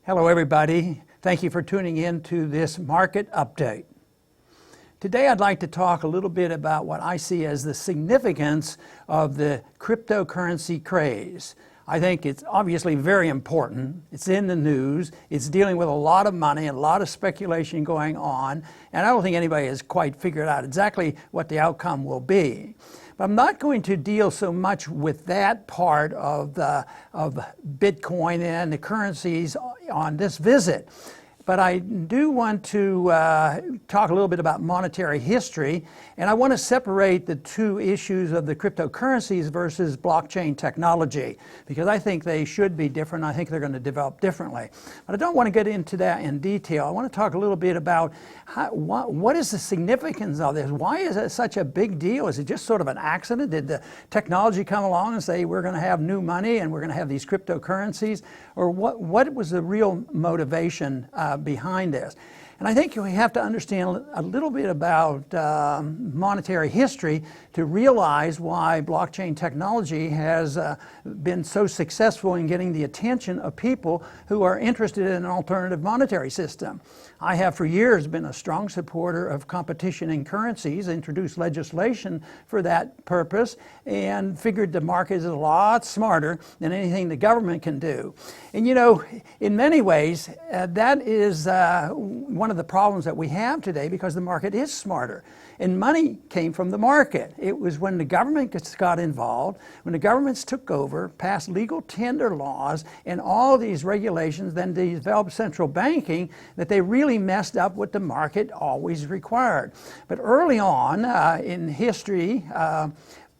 Hello everybody. Thank you for tuning in to this market update. Today I'd like to talk a little bit about what I see as the significance of the cryptocurrency craze. I think it's obviously very important. It's in the news. It's dealing with a lot of money and a lot of speculation going on. And I don't think anybody has quite figured out exactly what the outcome will be. But I'm not going to deal so much with that part of Bitcoin and the currencies on this visit. But I do want to talk a little bit about monetary history, and I want to separate the two issues of the cryptocurrencies versus blockchain technology, because I think they should be different. I think they're going to develop differently. But I don't want to get into that in detail. I want to talk a little bit about what is the significance of this? Why is it such a big deal? Is it just sort of an accident? Did the technology come along and say we're going to have new money and we're going to have these cryptocurrencies? Or what was the real motivation behind this? And I think we have to understand a little bit about monetary history to realize why blockchain technology has been so successful in getting the attention of people who are interested in an alternative monetary system. I have for years been a strong supporter of competition in currencies, introduced legislation for that purpose, and figured the market is a lot smarter than anything the government can do. And you know, in many ways, that is one of the problems that we have today, because the market is smarter. And money came from the market. It was when the government got involved, when the governments took over, passed legal tender laws, and all these regulations, then they developed central banking, that they really messed up what the market always required. But early on in history,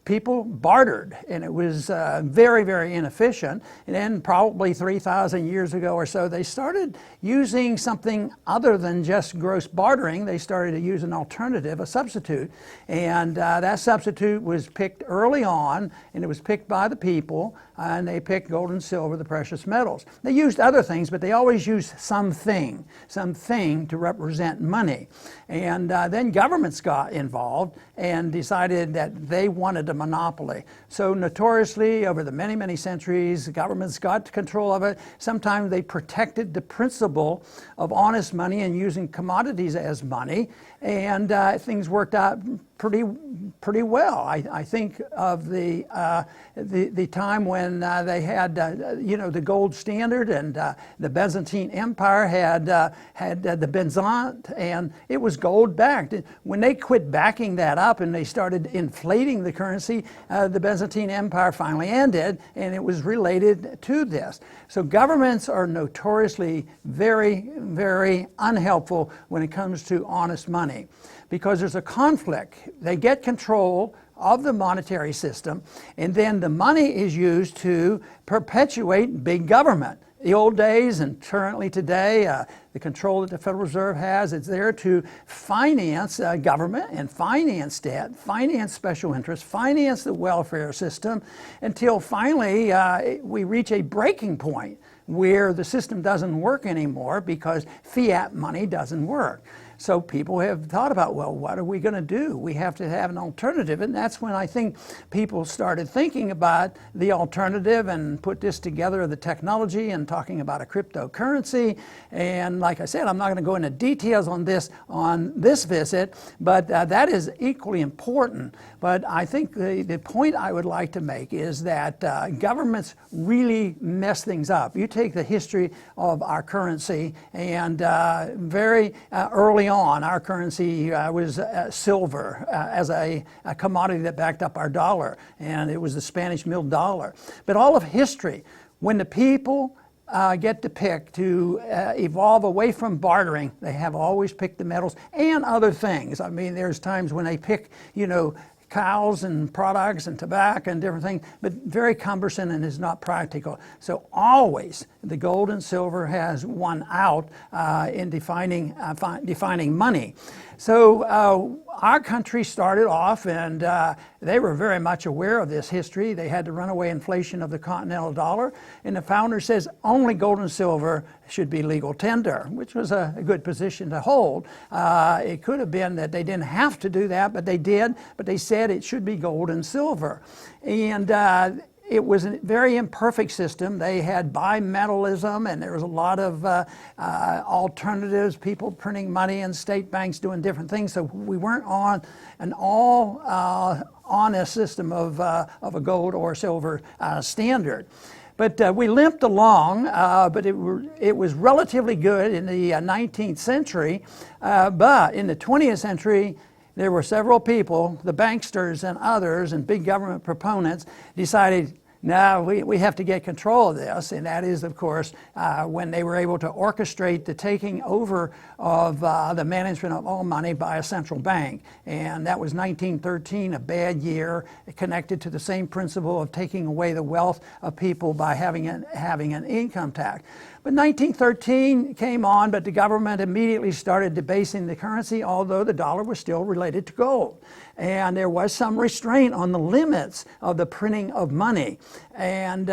people bartered, and it was very, very inefficient. And then probably 3,000 years ago or so, they started using something other than just gross bartering. They started to use an alternative, a substitute. And that substitute was picked early on, and it was picked by the people, and they picked gold and silver, the precious metals. They used other things, but they always used something to represent money. And then governments got involved and decided that they wanted a monopoly. So notoriously, over the many, many centuries, governments got control of it. Sometimes they protected the principle of honest money and using commodities as money, and things worked out pretty well. I think of the time when they had the gold standard, and the Byzantine Empire had the Byzant, and it was gold backed. When they quit backing that up and they started inflating the currency, the Byzantine Empire finally ended, and it was related to this. So governments are notoriously very, very unhelpful when it comes to honest money, because there's a conflict. They get control of the monetary system, and then the money is used to perpetuate big government. The old days and currently today, the control that the Federal Reserve has, it's there to finance government and finance debt, finance special interests, finance the welfare system, until finally we reach a breaking point where the system doesn't work anymore because fiat money doesn't work. So people have thought about, well, what are we going to do? We have to have an alternative. And that's when I think people started thinking about the alternative and put this together, the technology, and talking about a cryptocurrency. And like I said, I'm not going to go into details on this visit, but that is equally important. But I think the point I would like to make is that governments really mess things up. You take the history of our currency, and very early on, our currency was silver as a commodity that backed up our dollar, and it was the Spanish mill dollar. But all of history, when the people get to pick to evolve away from bartering, they have always picked the metals and other things. I mean, there's times when they pick, cows and products and tobacco and different things, but very cumbersome and is not practical. So always the gold and silver has won out in defining money. So our country started off, and they were very much aware of this history. They had the runaway inflation of the continental dollar, and the founder says only gold and silver should be legal tender, which was a good position to hold. It could have been that they didn't have to do that, but they did. But they said it should be gold and silver. And it was a very imperfect system. They had bimetallism, and there was a lot of alternatives, people printing money and state banks doing different things. So we weren't on an all honest system of a gold or silver standard. But we limped along, but it was relatively good in the 19th century. But in the 20th century, there were several people, the banksters and others, and big government proponents, decided, no, we have to get control of this. And that is, of course, when they were able to orchestrate the taking over of the management of all money by a central bank. And that was 1913, a bad year, connected to the same principle of taking away the wealth of people by having an income tax. But 1913 came on, but the government immediately started debasing the currency, although the dollar was still related to gold. And there was some restraint on the limits of the printing of money. And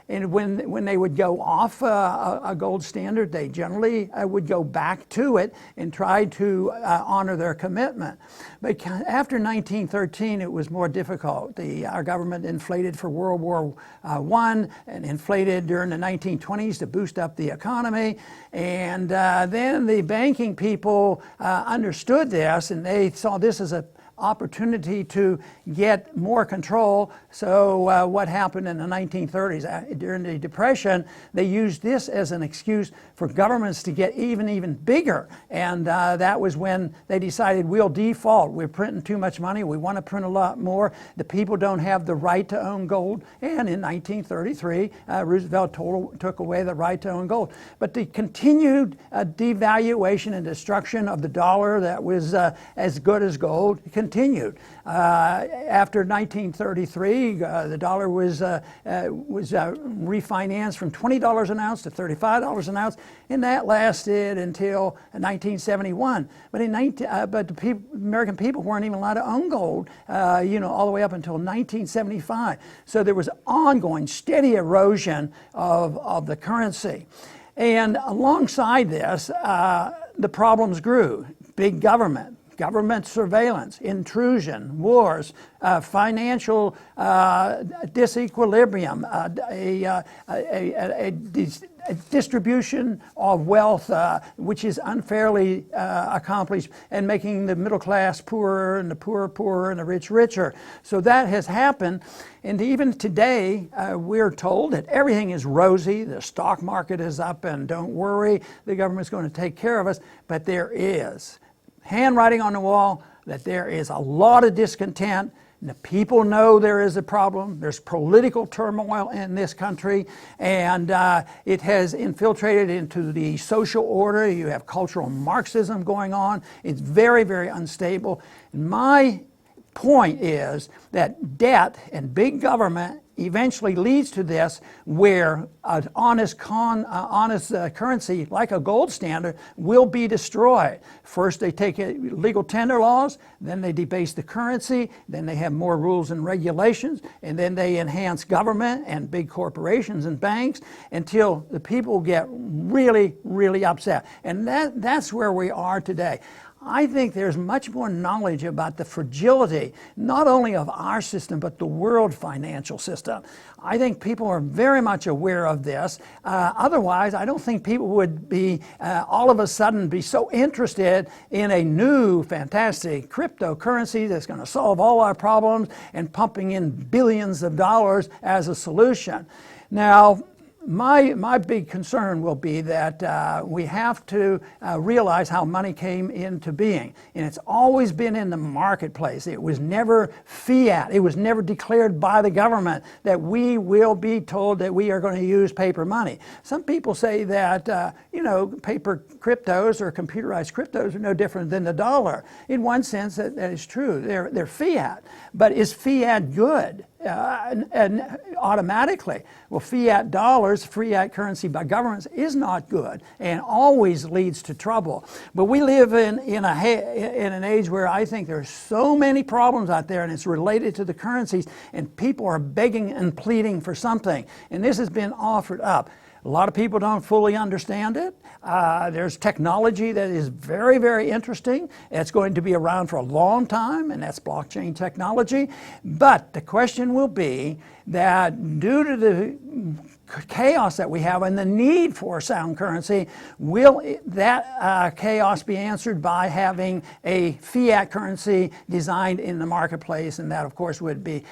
when they would go off a gold standard, they generally would go back to it and try to honor their commitment. But after 1913, it was more difficult. Our government inflated for World War I and inflated during the 1920s to boost up the economy. And then the banking people understood this, and they saw this as an opportunity to get more control. So what happened in the 1930s? During the Depression, they used this as an excuse for governments to get even bigger. And that was when they decided, we'll default. We're printing too much money. We want to print a lot more. The people don't have the right to own gold. And in 1933, Roosevelt took away the right to own gold. But the continued devaluation and destruction of the dollar that was as good as gold continued. After 1933, the dollar was refinanced from $20 an ounce to $35 an ounce, and that lasted until 1971. But the American people weren't even allowed to own gold, all the way up until 1975. So there was ongoing, steady erosion of the currency. And alongside this, the problems grew. Big government surveillance, intrusion, wars, financial disequilibrium, a distribution of wealth which is unfairly accomplished, and making the middle class poorer and the poor poorer and the rich richer. So that has happened. And even today, we're told that everything is rosy, the stock market is up, and don't worry, the government's going to take care of us. But there is handwriting on the wall that there is a lot of discontent. And the people know there is a problem. There's political turmoil in this country, and it has infiltrated into the social order. You have cultural Marxism going on. It's very, very unstable. And my point is that debt and big government eventually leads to this, where an honest currency like a gold standard will be destroyed. First they take legal tender laws, then they debase the currency, then they have more rules and regulations, and then they enhance government and big corporations and banks until the people get really, really upset. And that's where we are today. I think there's much more knowledge about the fragility, not only of our system, but the world financial system. I think people are very much aware of this. Otherwise, I don't think people would be all of a sudden be so interested in a new, fantastic cryptocurrency that's going to solve all our problems and pumping in billions of dollars as a solution. Now, my big concern will be that we have to realize how money came into being. And it's always been in the marketplace. It was never fiat. It was never declared by the government that we will be told that we are going to use paper money. Some people say that, paper cryptos or computerized cryptos are no different than the dollar. In one sense, that is true. They're fiat. But is fiat good? And automatically, well, fiat dollars, fiat currency by governments, is not good and always leads to trouble. But we live in an age where I think there's so many problems out there, and it's related to the currencies, and people are begging and pleading for something. And this has been offered up. A lot of people don't fully understand it. There's technology that is very, very interesting. It's going to be around for a long time, and that's blockchain technology. But the question will be, that due to the chaos that we have and the need for sound currency, will that chaos be answered by having a fiat currency designed in the marketplace? And that, of course, would be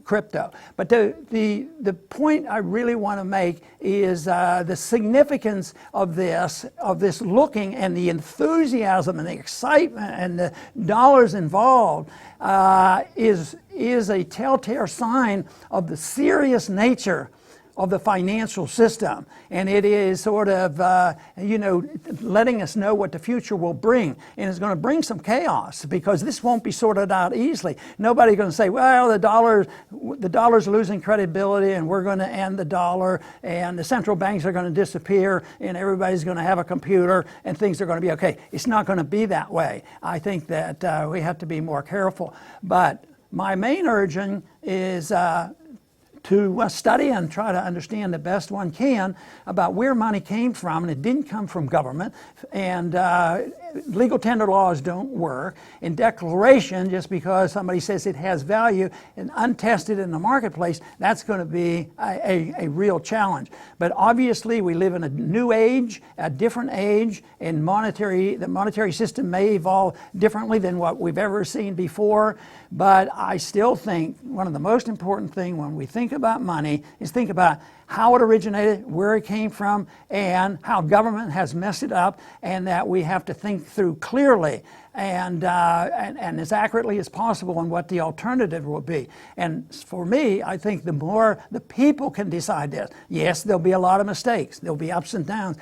crypto. But the point I really want to make is the significance of this looking, and the enthusiasm and the excitement and the dollars involved is a telltale sign of the serious nature of the financial system, and it is sort of letting us know what the future will bring, and it's going to bring some chaos because this won't be sorted out easily. Nobody's going to say, well, the dollar's losing credibility and we're going to end the dollar and the central banks are going to disappear and everybody's going to have a computer and things are going to be okay. It's not going to be that way. I think that we have to be more careful. But my main urging is to study and try to understand the best one can about where money came from, and it didn't come from government, and legal tender laws don't work, and declaration, just because somebody says it has value and untested in the marketplace, that's going to be a real challenge. But obviously we live in a new age, a different age, and the monetary system may evolve differently than what we've ever seen before. But I still think one of the most important things when we think about money is think about how it originated, where it came from, and how government has messed it up, and that we have to think through clearly and as accurately as possible on what the alternative will be. And for me, I think the more the people can decide this, yes, there'll be a lot of mistakes. There'll be ups and downs.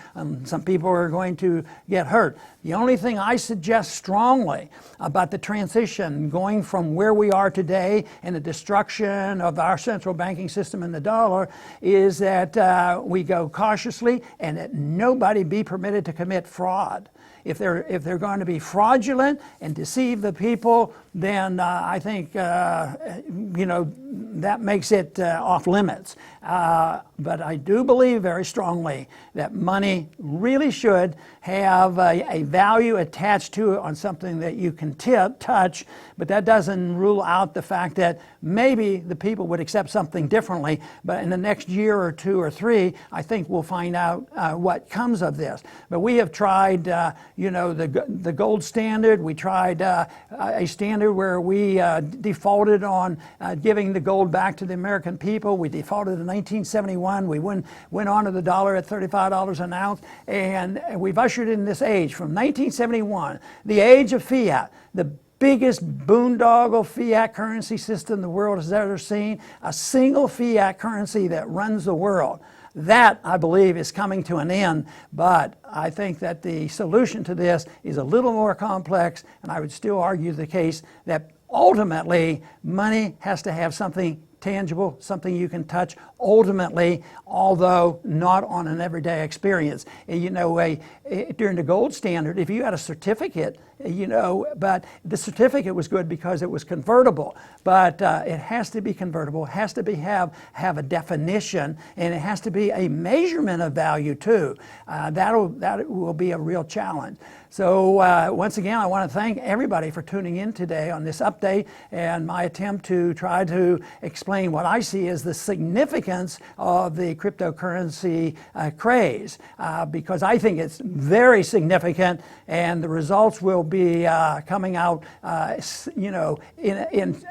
Some people are going to get hurt. The only thing I suggest strongly about the transition going from where we are today and the destruction of our central banking system and the dollar is that we go cautiously and that nobody be permitted to commit fraud. If they're going to be fraudulent and deceive the people, then I think that makes it off limits. But I do believe very strongly that money really should have a value attached to it on something that you can touch, but that doesn't rule out the fact that maybe the people would accept something differently. But in the next year or two or three, I think we'll find out what comes of this. But we have tried, the gold standard. We tried a standard where we defaulted on giving the gold back to the American people. We defaulted in 1971. We went on to the dollar at $35 an ounce, and we've ushered in this age from 1971, the age of fiat, the biggest boondoggle fiat currency system the world has ever seen, a single fiat currency that runs the world. That, I believe, is coming to an end, but I think that the solution to this is a little more complex, and I would still argue the case that ultimately money has to have something tangible, something you can touch, ultimately, although not on an everyday experience. During the gold standard, if you had a certificate, but the certificate was good because it was convertible, but it has to be convertible, it has to have a definition, and it has to be a measurement of value too. That will be a real challenge. So once again, I want to thank everybody for tuning in today on this update and my attempt to try to explain what I see as the significance of the cryptocurrency craze, because I think it's very significant, and the results will be coming out, in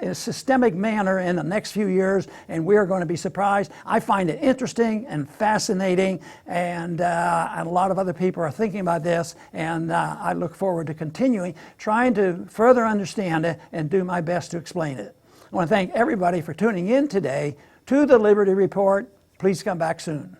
a systemic manner in the next few years, and we're going to be surprised. I find it interesting and fascinating, and a lot of other people are thinking about this, and I look forward to continuing trying to further understand it and do my best to explain it. I want to thank everybody for tuning in today to the Liberty Report. Please come back soon.